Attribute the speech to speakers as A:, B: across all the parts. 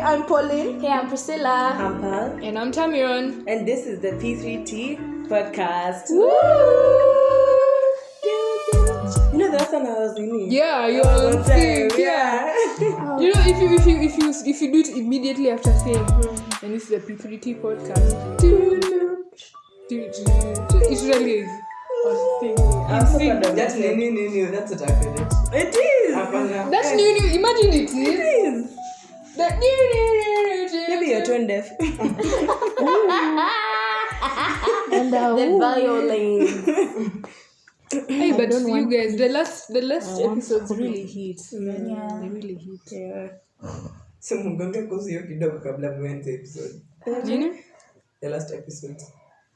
A: I'm Pauline.
B: Hey, I'm Priscilla.
C: I'm Pal.
D: And I'm Tamiron.
C: And this is the P3T podcast.
A: Woo!
C: You know, that's when I was in it.
D: Yeah, you are on sync.
C: Yeah.
D: You know, if you do it immediately after saying, and this is the P3T podcast. It really is.
C: I'm so proud of
E: That's new. That's what I feel it.
C: It is.
D: That's new. Imagine it
C: It is.
D: That new.
C: Maybe you're tone deaf.
A: And
B: The violin.
D: Hey, but you guys, the last episodes really hit.
B: Yeah.
D: They really hit.
C: Yeah.
E: So mgonge kuhusu hiyo kidogo kabla muanze episode.
D: You know?
E: The last episode.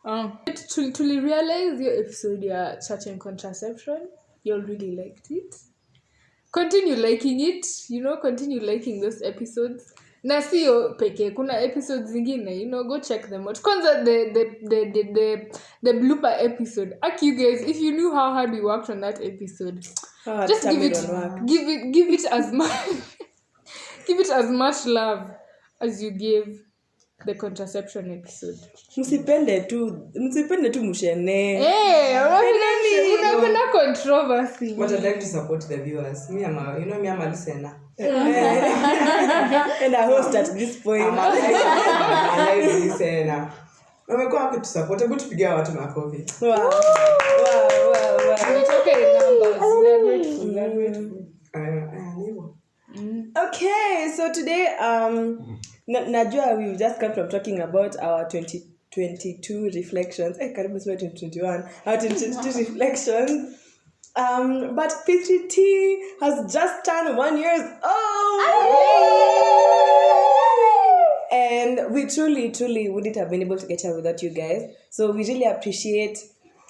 D: To realize your episode, your church and contraception, you all really liked it. Continue liking it, continue liking those episodes. Na sio peke, kuna episodes zingine, go check them out. Kwanza the blooper episode. Aki, you guys, if you knew how hard we worked on that episode, just give it as much give it as much love as you gave the contraception episode.
C: Msipende tu mshene.
D: Unapenda controversy.
E: But I'd like to support the viewers. Me, I'm a listener.
C: And a host at this point.
E: I'm a listener. Wamekuwa wakitusupport. Hebu tupigia watu makofi.
C: Wow.
D: It's okay in numbers. We are grateful.
C: Okay, so today najua we've just come from talking about our 2022 reflections. Karibu sema 2021. Our 2022 reflections. But P3T has just turned 1 year old. And we truly wouldn't have been able to get here without you guys. So we really appreciate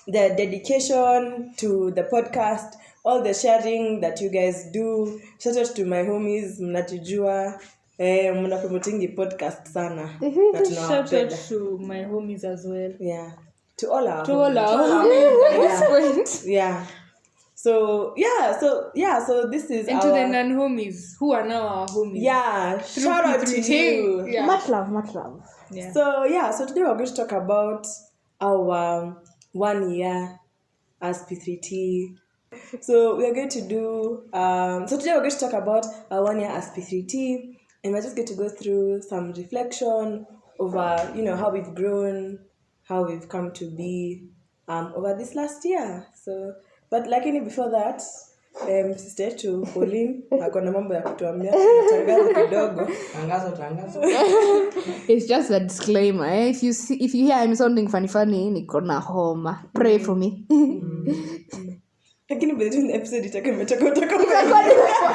C: the dedication to the podcast, all the sharing that you guys do. Shout out to my homies, mnatujua. Mna promoting podcast sana.
D: Shout out to my homies as well.
C: Yeah. To all our
D: homies at this point.
C: Yeah. So this is
D: and to the non-homies who are now our homies.
C: Yeah, shout out to you.
D: Yeah.
A: Much love.
C: Yeah. So today we're going to talk about our 1 year as P3T. So we're going to do today we're going to talk about our 1 year as P3T, and we're just going to go through some reflection over how we've grown, how we've come to be over this last year. So but lakini before that, sister yetu Pauline akona mambo ya kutuambia, tangazo kidogo.
E: Tangazo.
A: It's just a disclaimer. If you hear I'm sounding funny, niko na homa. Pray for me.
C: Lakini between the episode itakemetoka.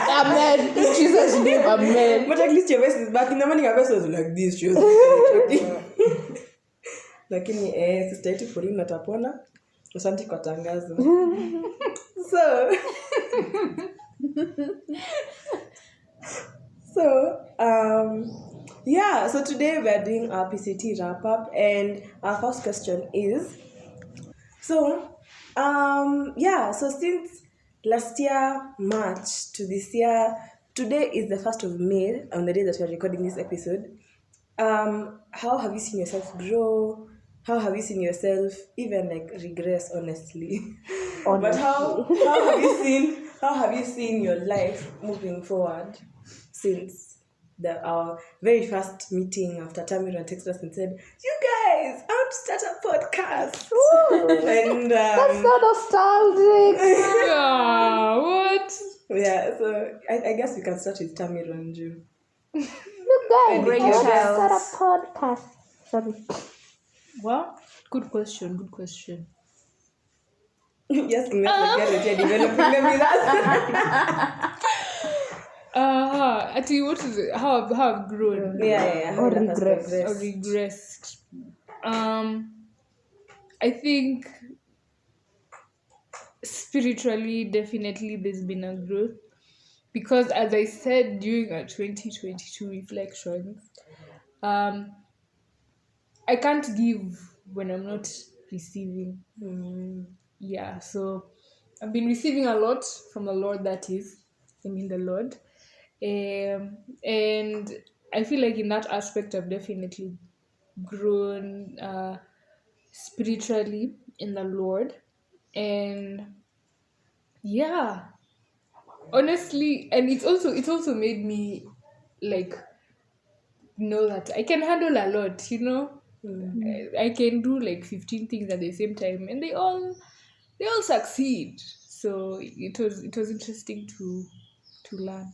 A: Amen. Jesus name, amen.
C: But at least your voice is back. In the morning your voice was like this. She was lakini sister yetu Pauline atapona. Asante kwa tangazo. So today we are doing our PCT wrap up, and our first question is so since last year March to this year, today is the 1st of May on the day that we are recording this episode. How have you seen yourself grow? How have you seen yourself even regress, honestly? But how have you seen your life moving forward since our very first meeting after Tamiron texted us and said, "You guys, I want to start a podcast." And
A: That's so nostalgic.
D: Yeah, what?
C: Yeah, so I guess we can start with Tamiron.
A: You guys,
B: Great
A: I want to
B: child.
A: start a podcast. Sorry.
D: Well, good question.
C: Yes, we are developing them with us.
D: Ati, what is it? How I've grown?
C: Yeah.
A: Or regress.
D: Or regressed. I think spiritually, definitely, there's been a growth, because as I said during our 2022 reflections, I can't give when I'm not receiving. Yeah, so I've been receiving a lot from the Lord, the Lord. And I feel like in that aspect I've definitely grown spiritually in the Lord. And yeah, honestly, and it's also made me like know that I can handle a lot, you know. I can do like 15 things at the same time, and they all succeed. So it was interesting to learn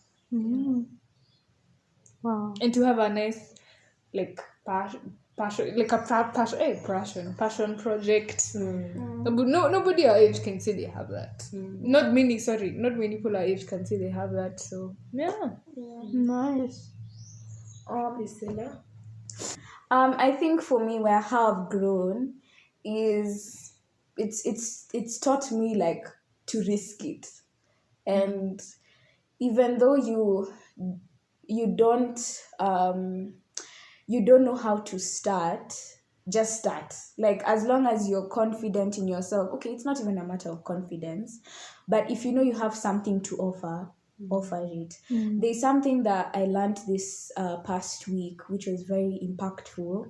A: Wow.
D: and to have a nice like passion like a passion project. But nobody our age can say they have that. Not many people our age can say they have that. So yeah.
A: Nice.
C: Priscilla?
B: I think for me, where how I've grown is it's taught me like to risk it, and even though you don't you don't know how to start, just start. Like as long as you're confident in yourself. Okay, it's not even a matter of confidence, but if you know you have something to offer it. There's something that I learned this past week which was very impactful.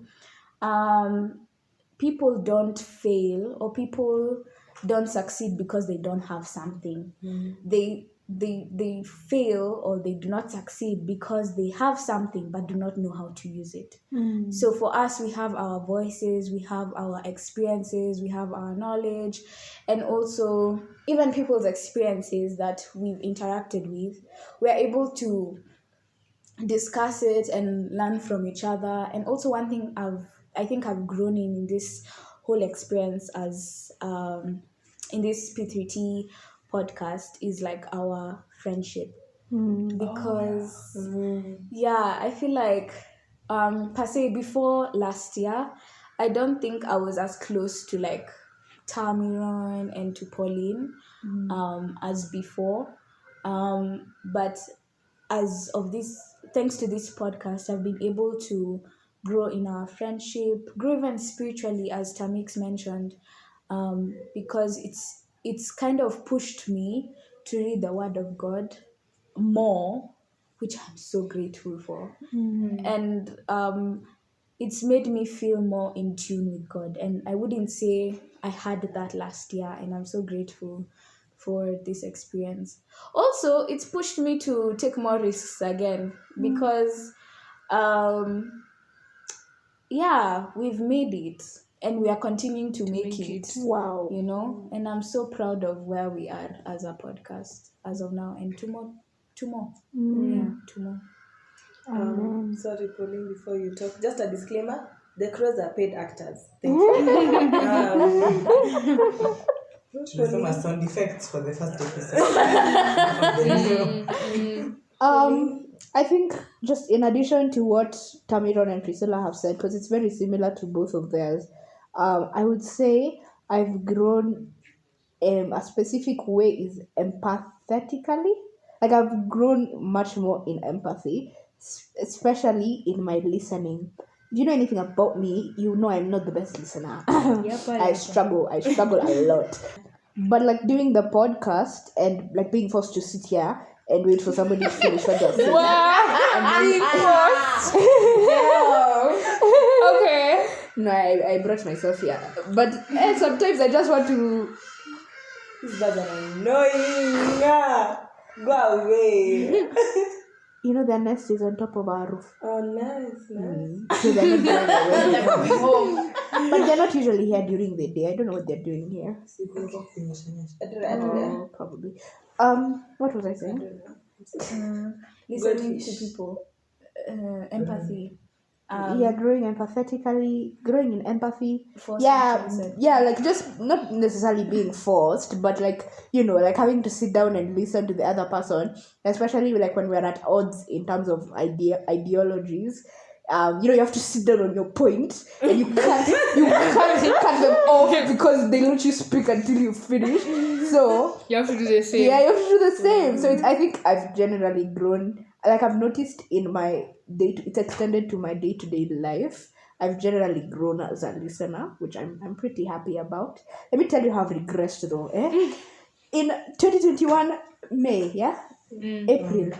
B: People don't fail or people don't succeed because they don't have something. They fail or they do not succeed because they have something but do not know how to use it. So for us, we have our voices, we have our experiences, we have our knowledge, and also even people's experiences that we've interacted with. We're able to discuss it and learn from each other. And also one thing I think I've grown in this whole experience as in this P3T podcast is like our friendship. Because yeah, I feel like per se before last year, I don't think I was as close to like Tamiron and to Pauline as before. But as of this, thanks to this podcast, I've been able to grow in our friendship, grow even spiritually, as Tamix mentioned, because it's kind of pushed me to read the Word of God more, which I'm so grateful for, and it's made me feel more in tune with God. And I wouldn't say I had that last year, and I'm so grateful for this experience. Also, it's pushed me to take more risks again because yeah, we've made it and we are continuing to make it.
A: Wow.
B: You know, and I'm so proud of where we are as a podcast as of now, and two more. Yeah, two more.
C: Sorry, Pauline, before you talk, just a disclaimer: the crows are paid actors. Thank you.
E: Some are sound effects for the first episode.
A: I think just in addition to what Tamiron and Priscilla have said, because it's very similar to both of theirs, I would say I've grown a specific way is empathetically. Like I've grown much more in empathy, especially in my listening. If you know anything about me, you know I'm not the best listener. I struggle a lot. But like doing the podcast and like being forced to sit here and wait for somebody to finish what they're saying.
D: Okay.
A: No, I brought myself here. But sometimes I just want to.
C: These birds are annoying. Go away.
A: You know, their nest is on top of our roof.
C: Oh, nice.
A: So they're not going home. But they're not usually here during the day. I don't know what they're doing here. Probably. What was I saying?
B: Listening to people, empathy.
A: Growing empathetically, growing in empathy.
B: Forced
A: Like just not necessarily being forced, but like, you know, like having to sit down and listen to the other person, especially like when we're at odds in terms of ideologies. You have to sit down on your point, and you can't cut them off because they let you speak until you finish. So
D: You have to do the same.
A: yeah, you have to do the same. So I think I've generally grown. Like I've noticed in my it's extended to my day-to-day life. I've generally grown as a listener, which I'm pretty happy about. Let me tell you how I've regressed though. In 2021 May, April,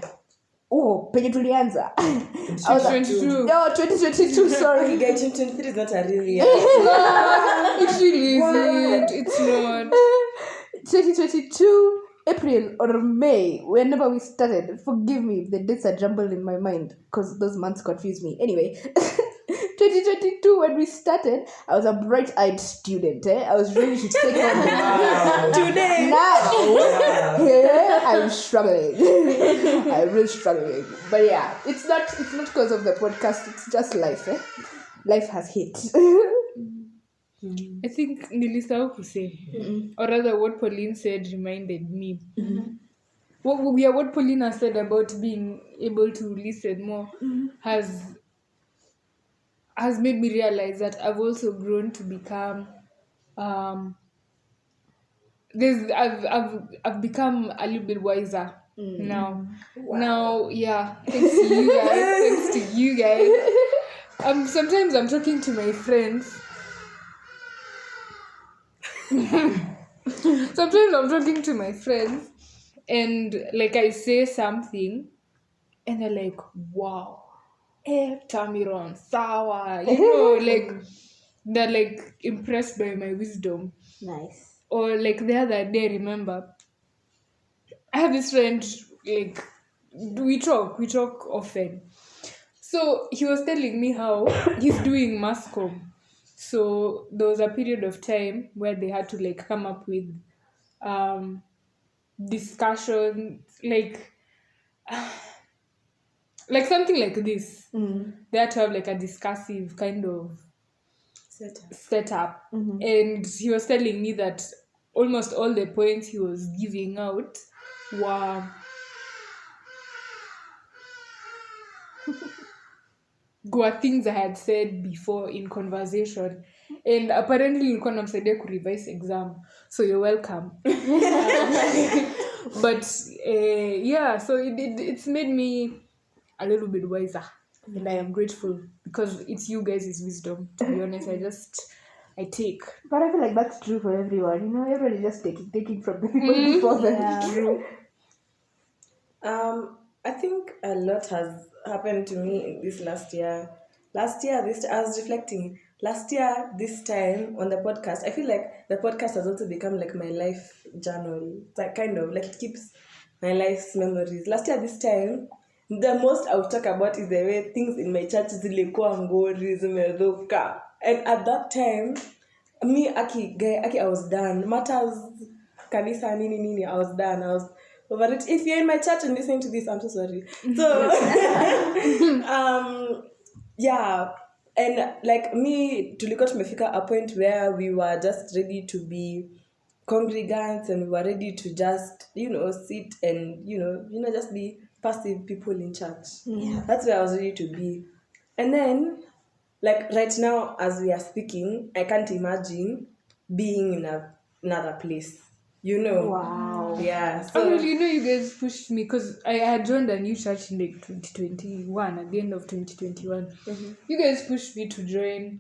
A: penye tulianza. I was like,
D: 2022.
A: no, 2022, sorry.
C: Guys, 2023 is not a real year.
D: It really isn't. It's not.
A: 2022 April or May, whenever we started. Forgive me if the dates are jumbled in my mind because those months confuse me. Anyway, 2022 when we started, I was a bright-eyed student. I was ready to take on
C: Today.
A: now. Yeah, I'm struggling. I'm really struggling. But yeah, it's not because of the podcast. It's just life. Life has hit.
D: I think nilisahau kusema. Or rather what Pauline said reminded me. What Pauline said about being able to listen more has made me realize that I've also grown to become I've become a little bit wiser now. Wow. Now, yeah, thanks to you guys. Sometimes I'm talking to my friends. Sometimes I'm talking to my friends and like I say something and they're like, wow, Tamiron, sawa, like they're like impressed by my wisdom.
A: Nice.
D: Or like the other day, remember, I have this friend, like we talk often. So he was telling me how he's doing mass comm. So there was a period of time where they had to like come up with discussions, like something like this. They had to have like a discussive kind of setup. And he was telling me that almost all the points he was giving out were things I had said before in conversation, and apparently nilikuwa namsaidia kurevise exam, so you're welcome. But yeah, so it's made me a little bit wiser, and I am grateful because it's you guys' wisdom. To be honest, I take.
A: But I feel like that's true for everyone. Everybody just taking from the people before them.
B: Yeah.
C: I think a lot has happened to me in this last year. I was reflecting. Last year, this time on the podcast, I feel like the podcast has also become like my life journal. It's like kind of like it keeps my life's memories. Last year, this time, the most I would talk about is the way things in my church zilikuwa ngori zimeruka. And at that time, me, Aki, I was done. Matters, kanisa, nini, I was done. I was over it. If you're in my church and listening to this, I'm so sorry. So, yeah. And like me, tulikuwa tumefika a point where we were just ready to be congregants and we were ready to just, sit and, just be passive people in church. Yeah. That's where I was ready to be. And then, like right now, as we are speaking, I can't imagine being in another place.
A: Wow.
C: Yeah. So,
D: well, you guys pushed me because I had joined a new church in like 2021, at the end of 2021. You guys pushed me to join.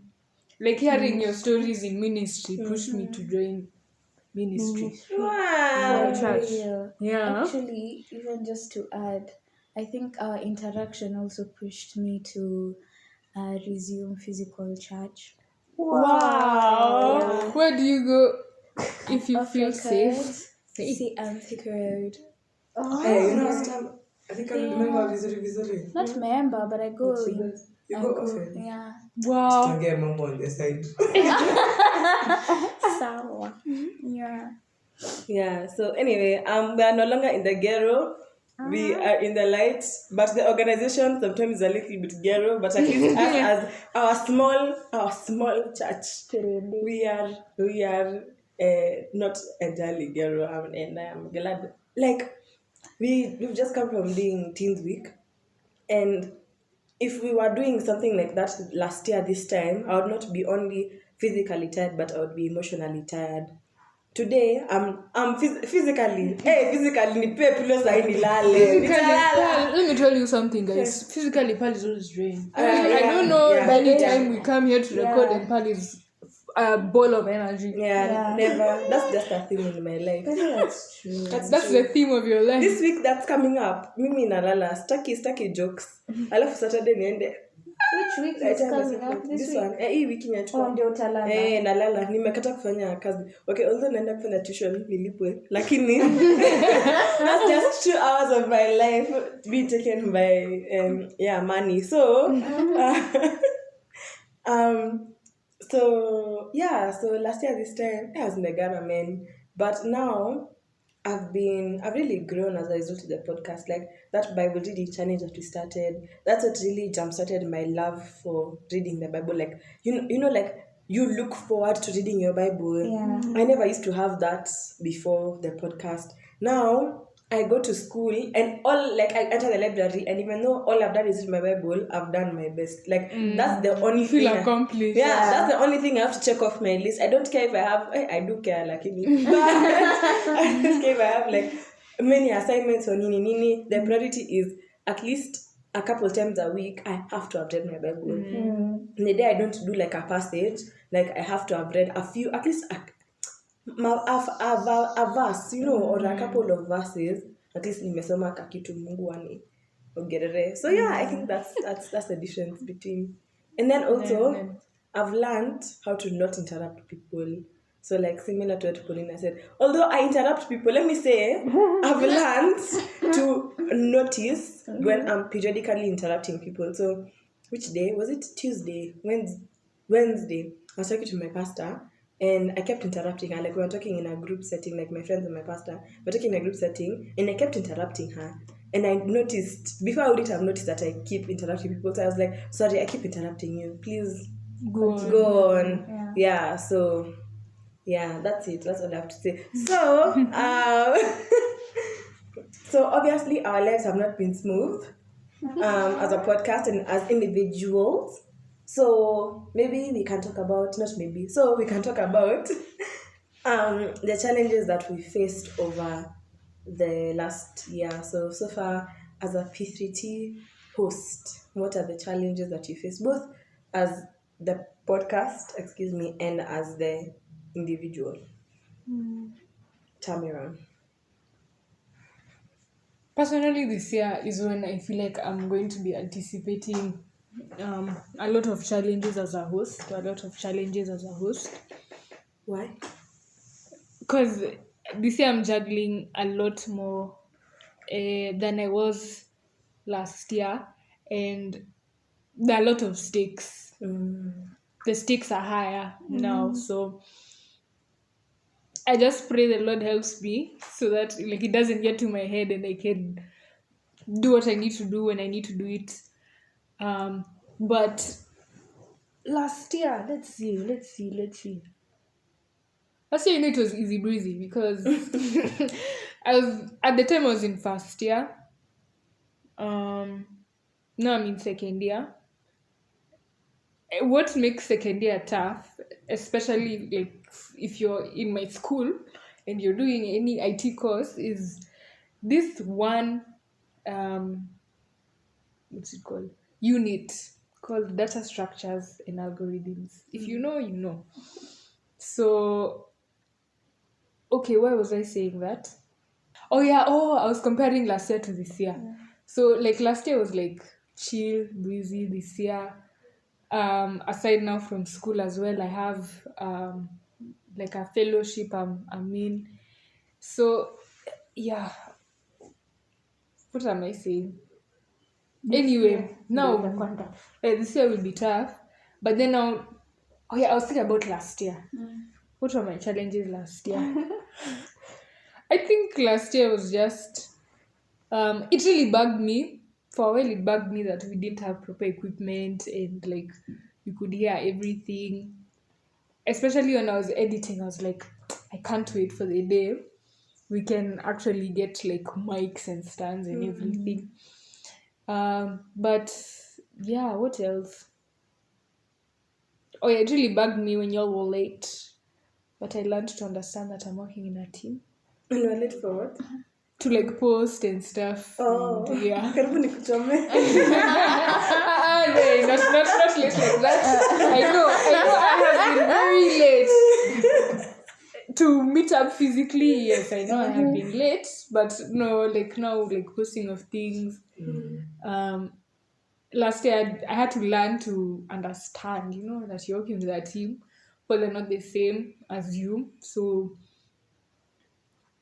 D: Like hearing your stories in ministry pushed me to join ministry.
C: wow.
D: Church. Yeah.
B: Actually, even just to add, I think our interaction also pushed me to resume physical church.
D: Wow.
B: Yeah.
D: Where do you go if you
B: Off
D: feel
B: record.
D: safe?
B: See, record.
C: Hey, I think I remember vizuri.
B: Not member, but I go
C: But
B: in.
C: you go often.
B: Yeah.
D: Wow.
E: Don't get mom on the side.
B: Sawa. Yeah.
C: Yeah. So anyway, we are no longer in the ghetto. We are in the light, but the organization sometimes is a little bit ghetto. But at least us as our small church, we are not entirely ghetto, and I'm glad. Like we've just come from doing Teens Week, and if we were doing something like that last year this time, I would not be only physically tired, but I would be emotionally tired. Today, I'm physically nipe pillow sahi nilale.
D: Let me tell you something, guys. Physically, Pal is always drained. I don't know by the time we come here to record and Pal is a ball of energy.
C: Yeah, never. That's just a thing in my life.
B: That's true.
D: That's the theme of your life.
C: This week that's coming up, mimi nalala, staki jokes. Alafu Saturday niende.
B: Which week is coming up this week?
C: One. Hii wiki inachukua.
B: Ndio utalala.
C: Nalala. Nimekata kufanya kazi. Okay, although naenda kufanya tuition nilipwe, lakini that's just 2 hours of my life being taken by money. So so last year this time I was in the Ghana, man. But now I've really grown as a result of the podcast. Like that Bible reading challenge that we started, that's what really jump-started my love for reading the Bible. Like you know, like you look forward to reading your Bible.
B: Yeah.
C: I never used to have that before the podcast. Now I go to school and I enter the library, and even though all I've done is read my Bible, I've done my best. Like that's the only
D: Feel
C: thing.
D: accomplished.
C: That's the only thing I have to check off my list. I don't care if I have. I do care, like me. But I don't care if I have like many assignments or nini. The priority is at least a couple times a week I have to have read my Bible. In the day I don't do like a passage. Like I have to have read a few, at least a verse, or a couple of verses. At least nimesoma kakitu Mungu ogerere. So yeah, I think that's the difference between. And then also I've learned how to not interrupt people. So like similar to what Paulina said, although I interrupt people, let me say I've learned to notice when I'm periodically interrupting people. So which day was it? Tuesday, Wednesday. I was talking to my pastor. And I kept interrupting her. Like we were talking in a group setting, like my friends and my pastor. We were talking in a group setting, and I kept interrupting her. And I noticed, before I wouldn't have noticed that I keep interrupting people. So I was like, sorry, I keep interrupting you. Please go on. Yeah, so, yeah, that's it. That's all I have to say. So, so obviously our lives have not been smooth as a podcast and as individuals. So maybe we can talk about, we can talk about the challenges that we faced over the last year. So far, as a P3T host, what are the challenges that you face, both as the podcast, and as the individual? Tamiran.
D: Personally, this year is when I feel like I'm going to be anticipating a lot of challenges as a host.
C: Why?
D: Because this year I'm juggling a lot more than I was last year, and there are a lot of stakes. The stakes are higher now, so I just pray the Lord helps me so that like it doesn't get to my head and I can do what I need to do when I need to do it. But last year, let's see. Last year, it was easy breezy because I was in first year. Now I'm in second year. What makes second year tough, especially like if you're in my school and you're doing any IT course, is this one what's it called? Unit called data structures and algorithms. If you know, you know. So, okay, why was I saying that? I was comparing last year to this year. So, like last year was like chill, breezy. This year, aside now from school as well, I have like a fellowship I'm in. So, yeah. What am I saying? Anyway, now this year will be tough. But then now, I was thinking about last year. What were my challenges last year? I think last year was just, it really bugged me. For a while, it bugged me that we didn't have proper equipment and like you could hear everything. Especially when I was editing, I was like, I can't wait for the day we can actually get like mics and stands and everything. But yeah, what else? It really bugged me when y'all were late. But I learned to understand that I'm working in a team.
C: And you're late for what?
D: To like post and stuff.
C: Oh,
D: and, yeah.
C: Karibu nikuchome.
D: No, not late like that. I know I have been very late. to meet up physically, yes, I know I have been late, but no, like now, like posting of things. Last year I had to learn to understand, that you're working with a team, but they're not the same as you. So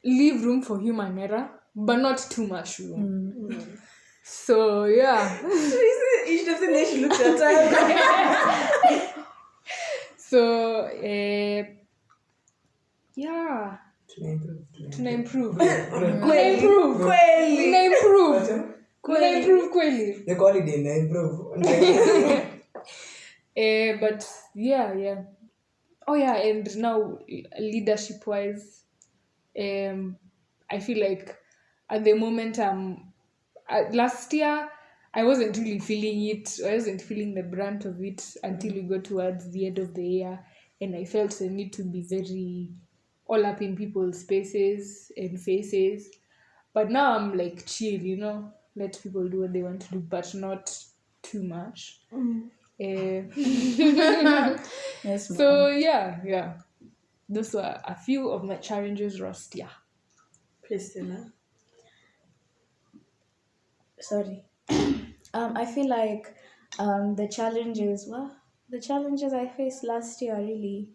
D: leave room for human error, but not too much room. So yeah.
C: You should have said they should look at time.
D: So yeah. Tunaimprove. Kweli.
E: They call it in improve.
D: But yeah. Oh yeah, and now leadership wise, I feel like at the moment last year I wasn't really feeling it. I wasn't feeling the brunt of it until we got towards the end of the year, and I felt the need to be very all up in people's spaces and faces. But now I'm like chill, let people do what they want to do, but not too much.
B: Yes,
D: So yeah. Those were a few of my challenges last year.
C: Priscilla.
B: Sorry. I feel like the challenges I faced last year really.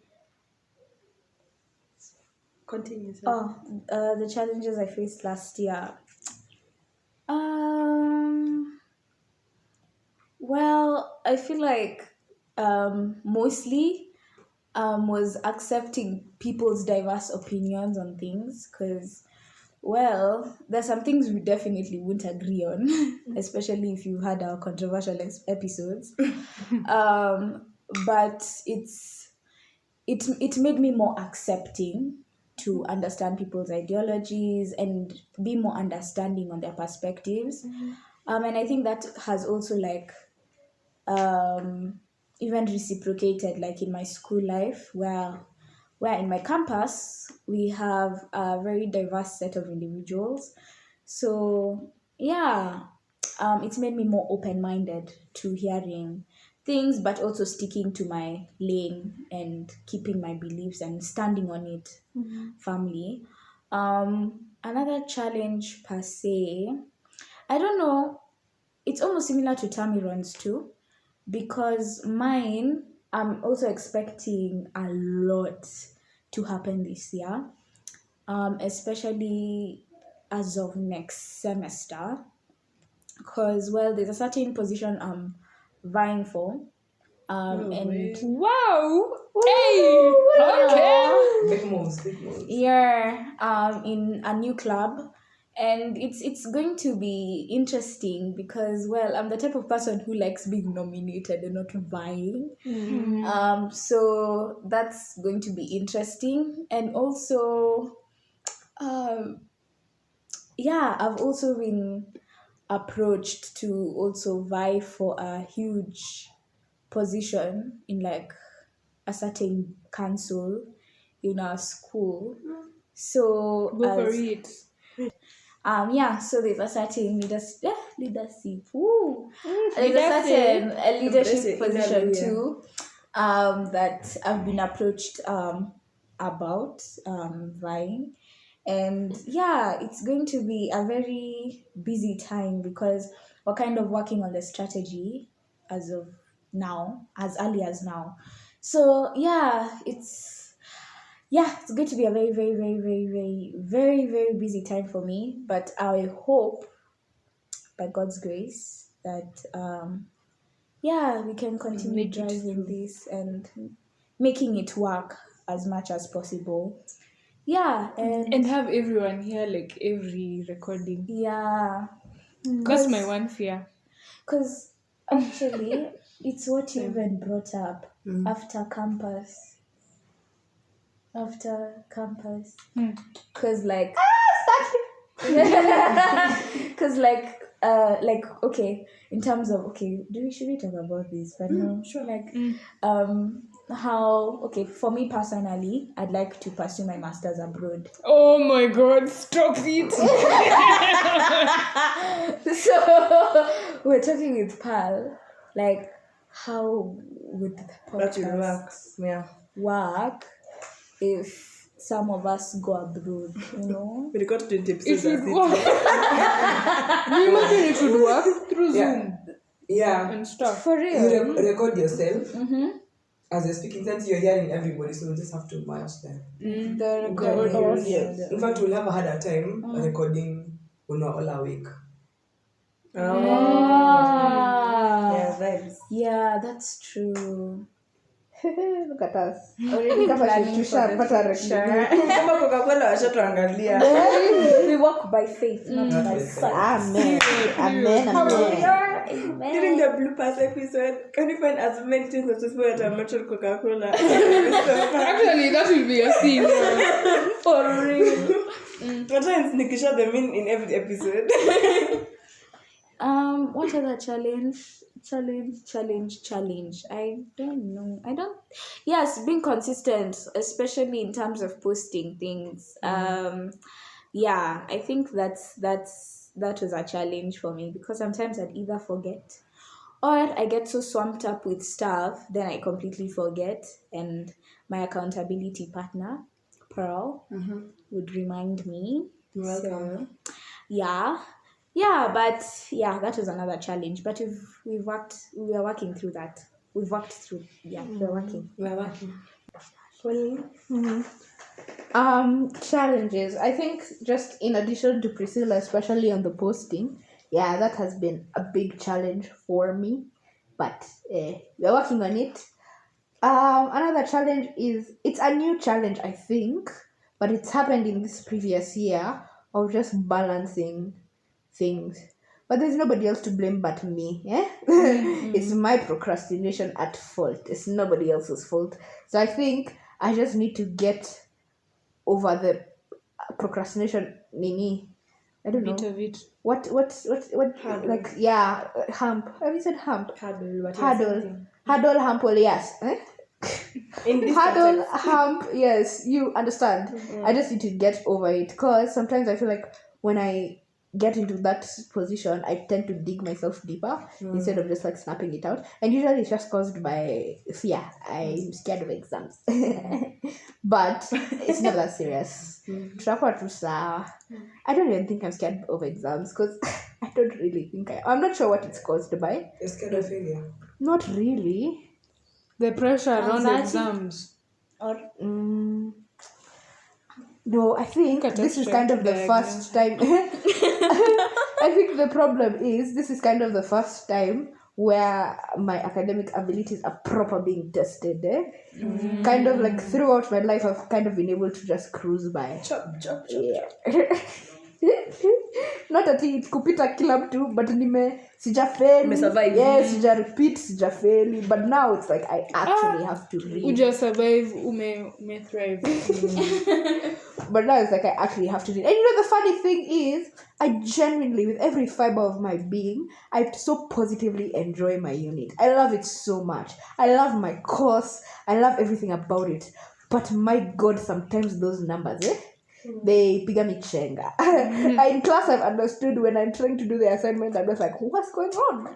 C: Continue.
B: The challenges I faced last year. Well, I feel like mostly was accepting people's diverse opinions on things, because well, there's some things we definitely wouldn't agree on, especially if you had our controversial episodes. But it made me more accepting to understand people's ideologies and be more understanding on their perspectives. And I think that has also like even reciprocated like in my school life, where in my campus we have a very diverse set of individuals. So yeah, it's made me more open-minded to hearing things, but also sticking to my lane and keeping my beliefs and standing on it firmly. Another challenge per se, I don't know, it's almost similar to Tamiron's too, because mine, I'm also expecting a lot to happen this year, especially as of next semester, because well, there's a certain position I'm vying for, and
D: Wow! Hey! Okay!
E: Big moves.
B: yeah, in a new club. And it's going to be interesting because, well, I'm the type of person who likes being nominated and not vying. So that's going to be interesting. And also, yeah, I've also been approached to also vie for a huge position in like a certain council in our school. So
D: Go for it.
B: yeah, so there's a certain leadership. Ooh. There's a certain leadership position too, that I've been approached about vying. And yeah, it's going to be a very busy time because we're kind of working on the strategy as of now, as early as now. So yeah, it's going to be a very, very, very, very, very, very, very busy time for me. But I hope, by God's grace, that we can continue
D: Make it
B: driving
D: through.
B: this and making it work as much as possible. Yeah,
D: And have everyone hear like every recording.
B: yeah,
D: That's my one fear.
B: because actually, it's what you even brought up after campus. Because like because like okay, in terms of should we talk about this? But no, sure. Like how for me personally, I'd like to pursue my master's abroad.
D: Oh my God! Stop it!
B: So we're talking with Pal, like how would the
C: That will work.
B: podcast
C: Yeah.
B: work if some of us go abroad, you know.
C: We record 20
D: It
C: episodes.
D: should
C: as it
D: work.
C: is.
D: You imagine it should work through
E: Yeah.
D: Zoom
E: Yeah.
D: and stuff.
B: For
E: You
B: real.
E: record yourself
B: Mm-hmm.
E: as you're speaking, since you're hearing everybody, so you just have to match them.
B: The
D: The audio.
B: yes.
E: In fact, we'll have a harder time recording when we're all awake.
C: Yeah, vibes.
B: Yeah, that's true.
A: Look at us.
B: Already
A: Kama
B: planning for the
A: tushapata
B: future.
C: Kama Coca-Cola washatuangalia.
B: We walk by faith, not
E: Not
B: by
E: by
B: sight.
A: Amen. Amen. Amen.
B: Hallelujah.
C: During
B: Amen.
C: the bloopers episode, can you find as many things as possible that I mentioned Coca-Cola?
D: Actually, that will be a scene.
B: For real.
C: Sometimes Nikisha them in every episode.
B: What other challenge? Challenge. I don't know. Yes, being consistent, especially in terms of posting things. Yeah, I think that was a challenge for me because sometimes I'd either forget or I get so swamped up with stuff, then I completely forget. And my accountability partner, Pearl, would remind me.
C: Welcome.
B: So, yeah, but yeah, that was another challenge. But we are working through that. We've worked through. Yeah, we're working.
C: We're working.
A: Challenges. I think just in addition to Priscilla, especially on the posting, yeah, that has been a big challenge for me. But we're working on it. Another challenge is it's a new challenge, I think, but it's happened in this previous year of just balancing things. But there's nobody else to blame but me. It's my procrastination at fault. It's nobody else's fault. So I think I just need to get over the procrastination nini. I don't
D: Bit
A: know.
D: of it.
A: What
C: Hurdle.
A: like yeah, hump. Have you said hump?
C: Hurdle, but
A: Hurdle, hump, well, yes.
C: In this
A: Hurdle,
C: context.
A: hump, yes, you understand. I just need to get over it because sometimes I feel like when I get into that position, I tend to dig myself deeper instead of just like snapping it out. And usually it's just caused by fear. I'm scared of exams. But it's not that serious. Tutakuwa tu sawa. I don't even think I'm scared of exams because I don't really think I'm not sure what it's caused by.
E: You're scared of failure.
A: Not really.
D: The pressure around
B: Anxiety?
D: exams.
B: Or
A: No, I think
D: Look at
A: this
D: us
A: is
D: trying
A: kind of
D: to
A: the first time. I think the problem is this is kind of the first time where my academic abilities are proper being tested. Kind of like throughout my life, I've kind of been able to just cruise by.
C: Chop.
A: Yeah. Not ati kupita kila mtu but sijafeli.
C: Survive.
A: Yeah, sija repeat, sijafeli. But now it's like I actually have to read.
D: Uja survive, ume thrive.
A: But now it's like I actually have to read. And you know the funny thing is, I genuinely, with every fiber of my being, I so positively enjoy my unit. I love it so much. I love my course. I love everything about it. But my God, sometimes those numbers, they piga me chenga. In class, I've understood when I'm trying to do the assignment, I'm just like, what's going on?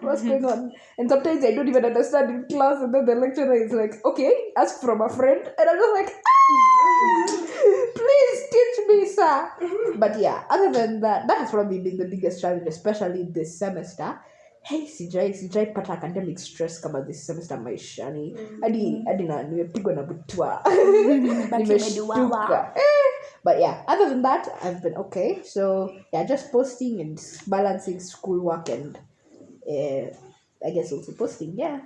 A: And sometimes I don't even understand in class, and then the lecturer is like, okay, ask from a friend. And I'm just like, please teach me, sir. But yeah, other than that, that has probably been the biggest challenge, especially this semester. Hey, sijai pata academic stress kama this semester maishani. Hadi na nimepigwa na butwa. Nimeshtuka. But yeah, other than that, I've been okay. So yeah, just posting and balancing schoolwork and I guess also posting. Yeah.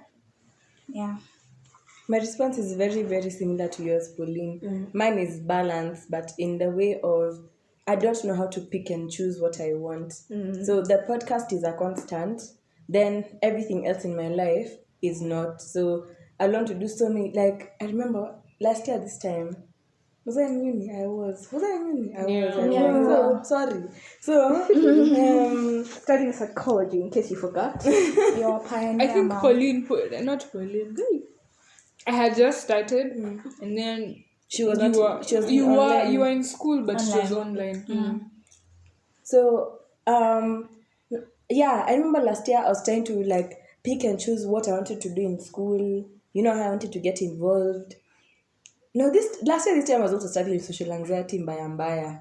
C: My response is very, very similar to yours, Pauline. Mine is balanced, but in the way of I don't know how to pick and choose what I want. So the podcast is a constant. Then everything else in my life is not. So I learned to do so many. Like I remember last year this time. Was I in uni? I was. Was I in uni? I was. So sorry. So
A: Studying psychology, in case you forgot.
B: your pioneer.
D: I think
B: mom.
D: not Pauline. I had just started, and then
C: she was
D: you
C: not. She was
D: you were
C: online.
D: you were in school, but she was online.
C: So yeah, I remember last year I was trying to like pick and choose what I wanted to do in school. You know how I wanted to get involved. No, this time I was also struggling with social anxiety mbaya.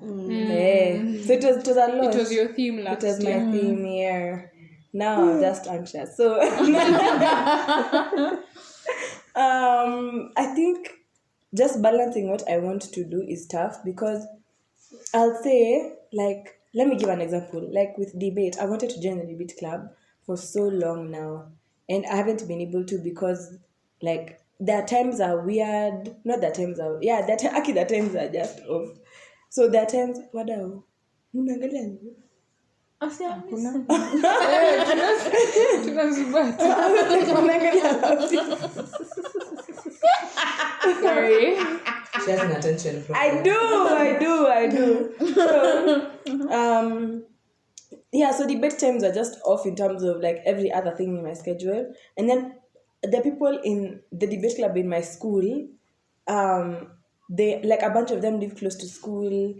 C: So it was a lot.
D: It was your theme
C: It
D: last
C: was my
D: year.
C: theme year. Now I'm just anxious. So I think just balancing what I want to do is tough because I'll say, like, let me give an example. Like with debate, I wanted to join the debate club for so long now, and I haven't been able to because, like, their times are weird. Not that times are, yeah, actually, the times are just off. So their times, what are unaangalia nini? Unaangalia wapi?
D: Sorry.
E: She has an attention problem.
C: I do. So, yeah, so debate times are just off in terms of like every other thing in my schedule. And then the people in the debate club in my school, they like a bunch of them live close to school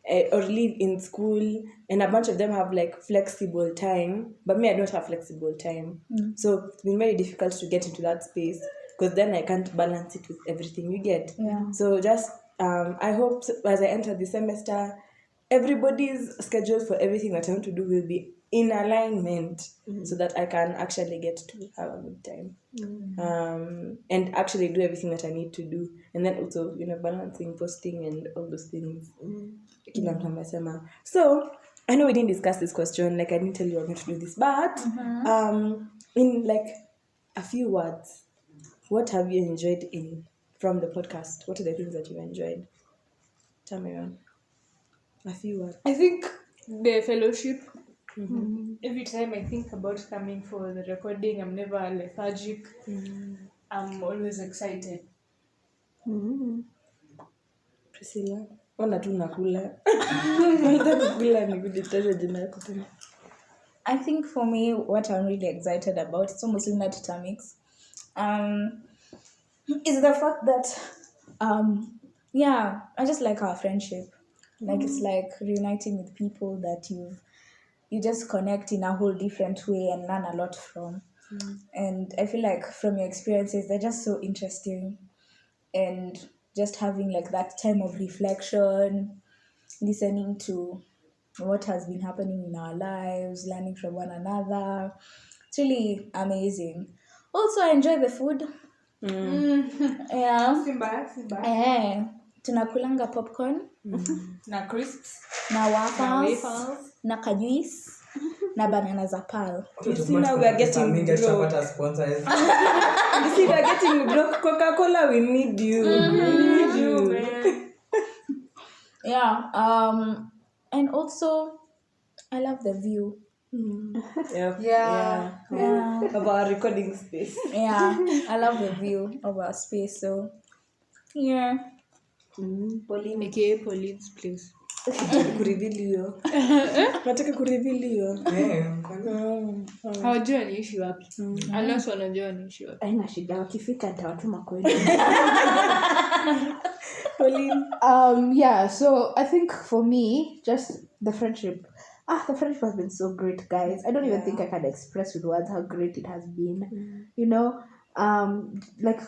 C: or live in school, and a bunch of them have like flexible time. But me, I don't have flexible time. So it's been very difficult to get into that space because then I can't balance it with everything you get.
B: Yeah.
C: So just I hope as I enter the semester, everybody's schedule for everything that I want to do will be in alignment so that I can actually get to have a good time and actually do everything that I need to do. And then also, balancing posting and all those things. Kila mtu amesema. So, I know we didn't discuss this question, like I didn't tell you I'm going to do this, but in like a few words, what have you enjoyed from the podcast? What are the things that you enjoyed? Tell me on. A few words.
D: I think the fellowship. Every time I think about coming for the recording, I'm never lethargic. I'm always excited.
C: Priscilla, ona tu nakula. Nataka kukula nikujitaje jina yako tena.
B: I think for me, what I'm really excited about, it's almost similar to Tamix, is the fact that, I just like our friendship. Like, it's like reuniting with people that you just connect in a whole different way and learn a lot from. And I feel like from your experiences, they're just so interesting. And just having like that time of reflection, listening to what has been happening in our lives, learning from one another. It's really amazing. Also, I enjoy the food. Yeah.
D: Simba.
B: Tunakulanga popcorn.
D: Na crisps.
B: Na waffles. Na kajuice. Na banana za pal.
C: You see now we are getting broke. You see we are getting broke. Coca-Cola, we need you. We need you.
B: Yeah. And also, I love the view.
C: Yeah. Of our recording space.
B: Yeah, I love the view of our space. So, yeah.
C: Pauline.
D: AKA Pauline's place.
C: Kureveal hiyo. Nataka kureveal hiyo.
D: Hawajua niishi wapi. Unless wanajua niishi wapi.
A: Haina shida, wakifika nitawatuma kwenu.
C: Pauline.
A: Yeah, so I think for me, just the friendship. The friendship has been so great, guys. I don't even think I can express with words how great it has been. Like,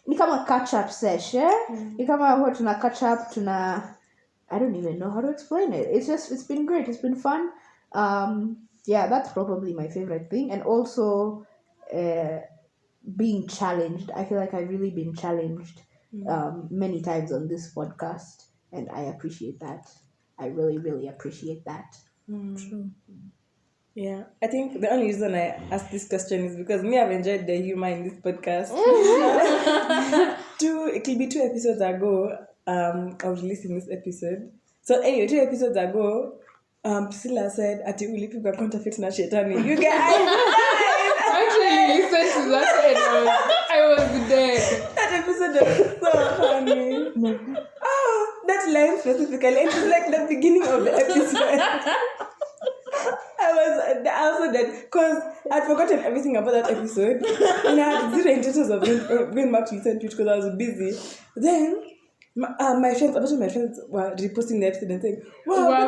A: ni kama catch up session. Ni kama huwa tuna catch up, I don't even know how to explain it. It's been great. It's been fun. Yeah, that's probably my favorite thing. And also, being challenged. I feel like I've really been challenged many times on this podcast, and I appreciate that. I really, really appreciate that.
B: True.
C: Yeah, I think the only reason I asked this question is because I've enjoyed the humor in this podcast. It will be 2 episodes ago, I was releasing this episode. So anyway, 2 episodes ago, Priscilla said, ati ulipigwa counterfeit na shetani. You guys!
D: I actually listened to that and I was dead.
C: That episode was so funny. That line specifically, it was like the beginning of the episode. I was also dead because I'd forgotten everything about that episode and I had zero intentions of going back to listen to it because I was busy. Then my friends were reposting the episode and saying, wow,
D: Wow,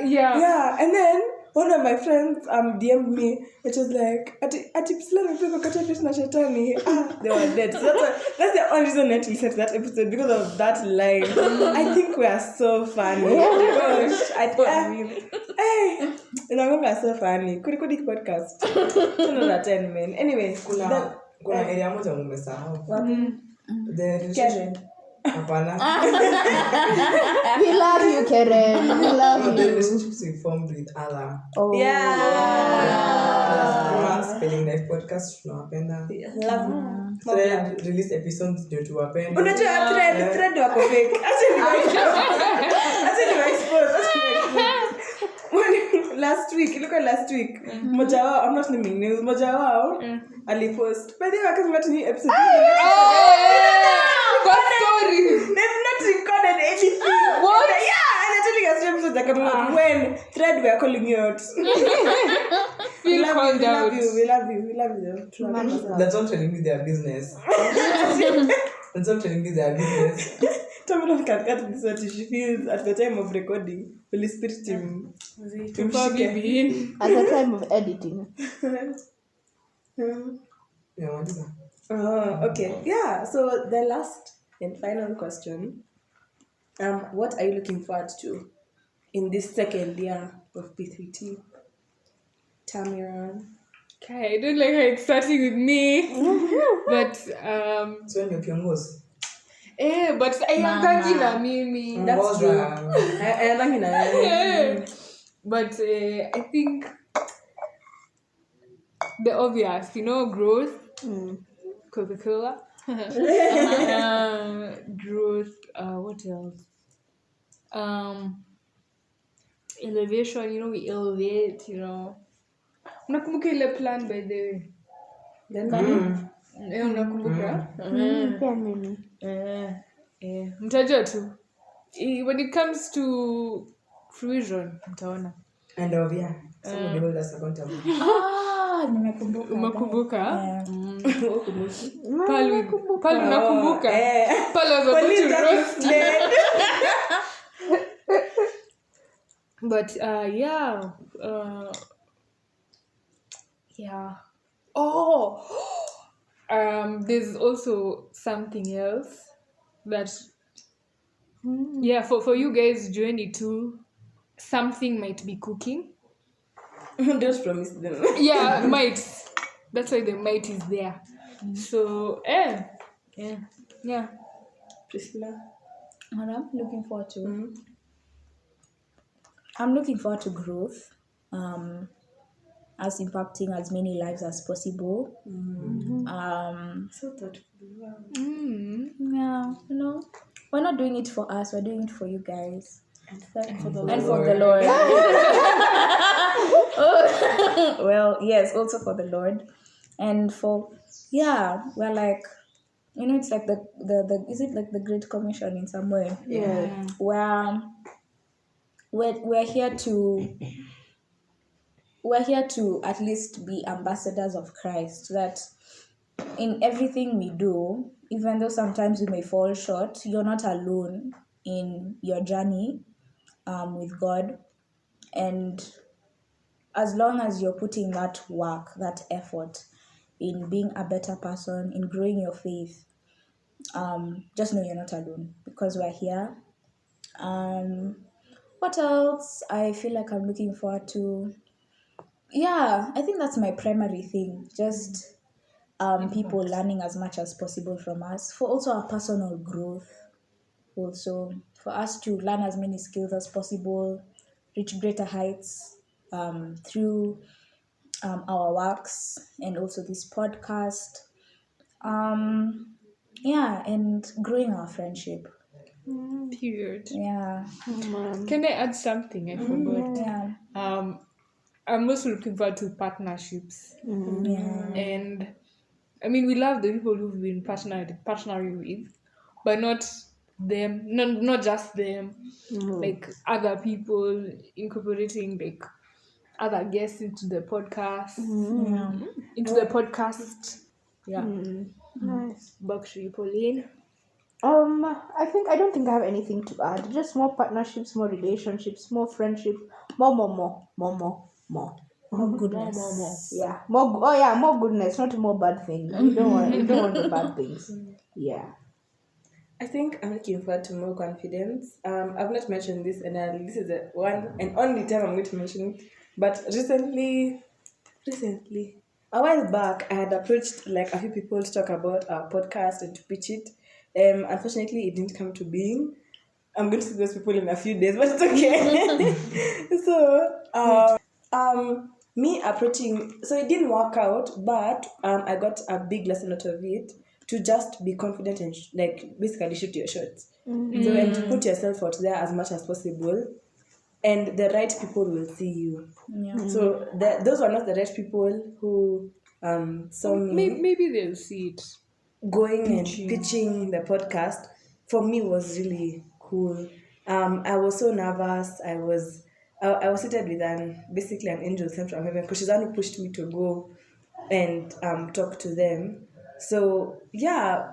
C: yeah,
D: yeah.
C: and then one of my friends DM'd me. It was like, ati Priscilla mpeko kata fish na shetani. They were dead. So that's the only reason I actually said that episode, because of that line. I think we are so funny. Gosh, hey, we are so funny. Kudi podcast. 10 out of 10, man. Anyway,
E: Kuna area moja mumesahau. The
C: Karen.
E: relationship. Hapana.
A: We love you, Karen. We love
E: The
A: you.
E: relationships we formed with Allah.
A: Oh.
C: Yeah.
E: Spelling Life podcast tunawapenda.
C: Love.
E: Thread release episodes ndio tuwapende.
C: Unajua thread wako fake. Acha ni expose. Last week, moja wao, I'm not naming names, moja wao alipost. By the way, akasema tuni episode.
D: What story?
C: They've not recorded anything.
D: What?
C: Yeah, and they're telling us episodes are coming out when thread we are calling you out. We love you.
E: That's not telling me their business. That's not telling me their business.
C: Tamara can cut this what she feels at the time of recording. Holy Spirit him.
D: Probably been.
A: At the time of editing.
E: Yeah, what is that?
C: Okay. Yeah. So the last and final question. What are you looking forward to in this second year of P3T? Tamiran.
D: Okay, I don't like how it's starting with me. But
E: So when you're kiongozi.
D: but I am thanking na mimi.
C: That's true. I am
D: But I think the obvious, growth. Coca-Cola. Growth. What else? Elevation. We elevate. Unakumbuka ile plan, by the way? Unakumbuka?
A: Pia mimi.
D: Mtajua tu. When it comes to fruition, mtaona.
E: And yeah, someone hold us accountable.
B: Nimekumbuka.
D: Umekumbuka?
A: Nakumbuka.
D: Pale unakumbuka? Pale was about to roast. But yeah. Oh, there's also something else that for you guys journey too, something might be cooking.
C: Don't promise them.
D: Yeah, might. That's why the might is there. So yeah.
C: Priscilla.
B: What I'm looking forward to. I'm looking forward to growth. Us impacting as many lives as possible.
C: So thoughtful. Wow.
B: Yeah, we're not doing it for us, we're doing it for you guys.
C: And for the
B: Lord. Well, yes, also for the Lord. And we're like, it's like the is it like the Great Commission in some way?
A: Yeah.
B: We're here to at least be ambassadors of Christ, that in everything we do, even though sometimes we may fall short, you're not alone in your journey with God. And as long as you're putting that work, that effort in being a better person, in growing your faith, just know you're not alone, because we're here. What else I feel like I'm looking forward to? Yeah, I think that's my primary thing. Just people learning as much as possible from us, for also our personal growth, also for us to learn as many skills as possible, reach greater heights through our works, and also this podcast. And growing our friendship.
D: Period.
B: Yeah.
D: Can I add something? I forgot.
B: Yeah.
D: I'm also looking forward to partnerships.
B: Yeah.
D: And I mean, we love the people who've been partnering with, but not them, not just them, like other people, incorporating like other guests into the podcast. Into the podcast. Yeah.
A: Nice.
D: Back to you, Pauline.
A: I don't think I have anything to add. Just more partnerships, more relationships, more friendship, more. more.
B: More goodness.
A: Yeah, more goodness, not more bad things. We don't want the bad things. Yeah.
C: I think I'm looking forward to more confidence. I've not mentioned this, and this is the one and only time I'm going to mention it. But recently, a while back, I had approached like a few people to talk about our podcast and to pitch it. Unfortunately, it didn't come to being. I'm going to see those people in a few days, but it's okay. So, me approaching, so it didn't work out, but I got a big lesson out of it to just be confident and like basically shoot your shots. So and put yourself out there as much as possible, and the right people will see you.
B: Yeah.
C: So those were not the right people who saw me
D: Maybe they'll see it.
C: going and pitching the podcast. For me was really cool. I was so nervous. I was seated with basically an angel sent from heaven, because she's the one who pushed me to go and talk to them. So yeah,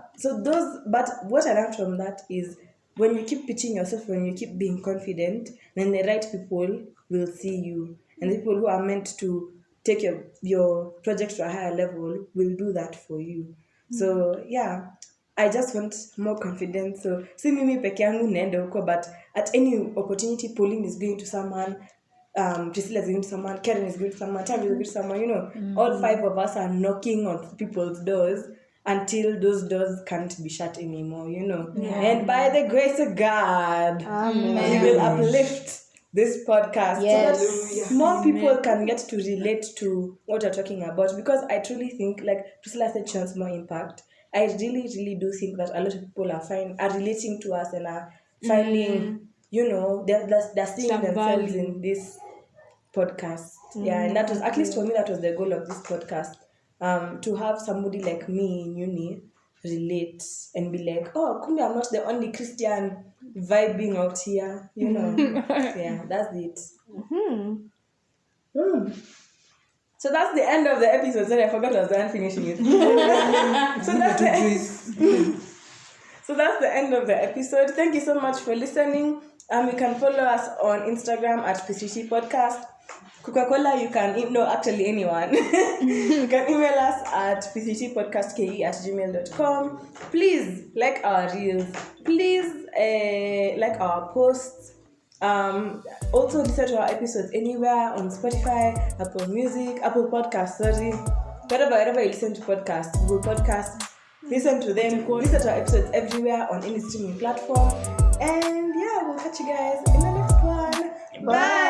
C: but what I learned from that is when you keep pitching yourself, when you keep being confident, then the right people will see you, and the people who are meant to take your project to a higher level will do that for you. So yeah, I just want more confidence. So si mimi peke yangu naenda huko, but at any opportunity, Pauline is going to someone, Priscilla is going to someone, Karen is going to someone, Tam is going to someone, all 5 of us are knocking on people's doors until those doors can't be shut anymore, And by the grace of God, we will uplift this podcast so that more people can get to relate to what we're talking about, because I truly think, like Priscilla said, chance more impact. I really, really do think that a lot of people are relating to us and are finding, they're seeing
D: Some
C: themselves
D: value.
C: in this podcast. Yeah, and that was, at least for me, that was the goal of this podcast. To have somebody like me in uni relate and be like, oh, kumbe I'm not the only Christian vibing out here, Yeah, that's it. So that's the end of the episode. Sorry, I forgot I was done finishing it. So that's the end of the episode. Thank you so much for listening. You can follow us on Instagram at P3T Podcast. Coca-Cola, you can, actually anyone. You can email us at p3tpodcastke@gmail.com. Please like our reels. Please like our posts. Also listen to our episodes anywhere on Spotify, Apple Music, Apple Podcasts, wherever you listen to podcasts, Google Podcasts. Listen to them. Listen to our episodes everywhere on any streaming platform. And yeah, we'll catch you guys in the next one. Bye.